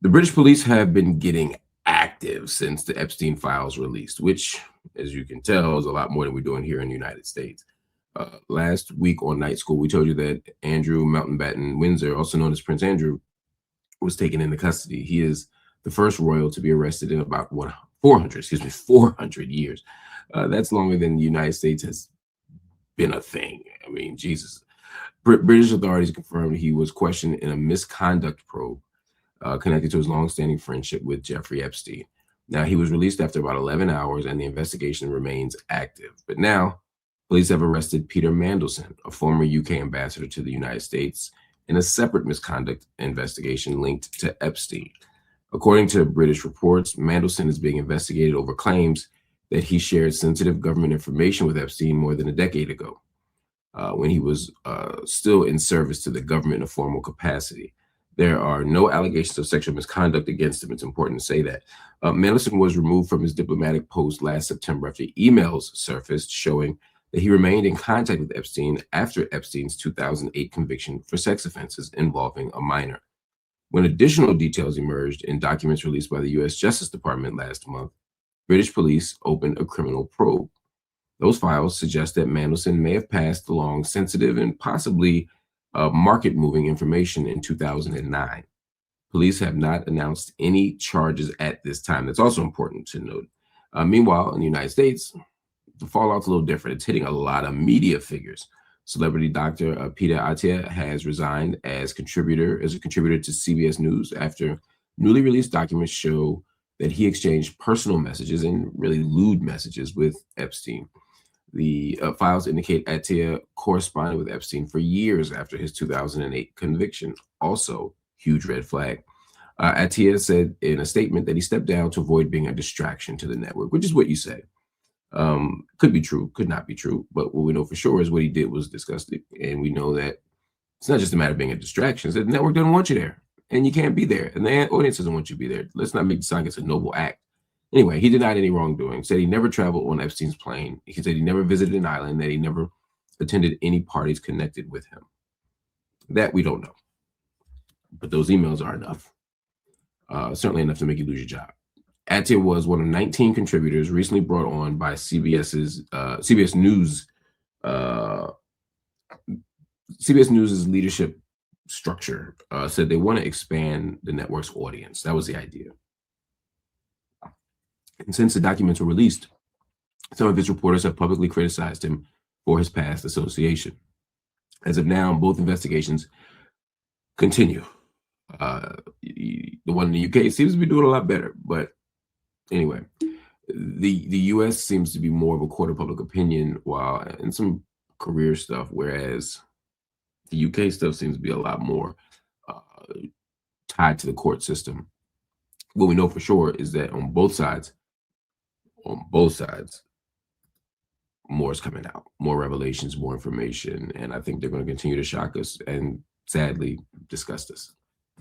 The British police have been getting active since the Epstein files released, which, as you can tell, is a lot more than we're doing here in the United States. Last week on Night School, we told you that Andrew Mountbatten Windsor, also known as Prince Andrew, was taken into custody. He is the first royal to be arrested in about 400 years. That's longer than the United States has been a thing. I mean, Jesus. British authorities confirmed he was questioned in a misconduct probe connected to his longstanding friendship with Jeffrey Epstein. Now, he was released after about 11 hours, and the investigation remains active. But now, police have arrested Peter Mandelson, a former UK ambassador to the United States, in a separate misconduct investigation linked to Epstein. According to British reports, Mandelson is being investigated over claims that he shared sensitive government information with Epstein more than a decade ago, when he was still in service to the government in a formal capacity. There are no allegations of sexual misconduct against him. It's important to say that. Mandelson was removed from his diplomatic post last September after emails surfaced showing that he remained in contact with Epstein after Epstein's 2008 conviction for sex offenses involving a minor. When additional details emerged in documents released by the U.S. Justice Department last month, British police opened a criminal probe. Those files suggest that Mandelson may have passed along sensitive and possibly market-moving information in 2009. Police have not announced any charges at this time. That's also important to note. Meanwhile, in the United States, the fallout's a little different. It's hitting a lot of media figures. Celebrity doctor Peter Attia has resigned as a contributor to CBS News after newly released documents show that he exchanged personal messages and really lewd messages with Epstein. The files indicate Attia corresponded with Epstein for years after his 2008 conviction. Also, huge red flag. Attia said in a statement that he stepped down to avoid being a distraction to the network, which is what you say. Could be true, could not be true, but what we know for sure is what he did was disgusting. And we know that it's not just a matter of being a distraction. It's that the network doesn't want you there, and you can't be there, and the audience doesn't want you to be there. Let's not make it sound like it's a noble act. Anyway, he denied any wrongdoing, said he never traveled on Epstein's plane. He said he never visited an island, that he never attended any parties connected with him. That we don't know. But those emails are enough. Certainly enough to make you lose your job. Attia was one of 19 contributors recently brought on by CBS News. CBS News' leadership structure said they want to expand the network's audience. That was the idea. And since the documents were released, some of his reporters have publicly criticized him for his past association. As of now, both investigations continue. The one in the UK seems to be doing a lot better, but anyway, the U.S. seems to be more of a court of public opinion, while in some career stuff, whereas the UK stuff seems to be a lot more tied to the court system. What we know for sure is that on both sides, more is coming out, more revelations, more information, and I think they're going to continue to shock us and sadly disgust us.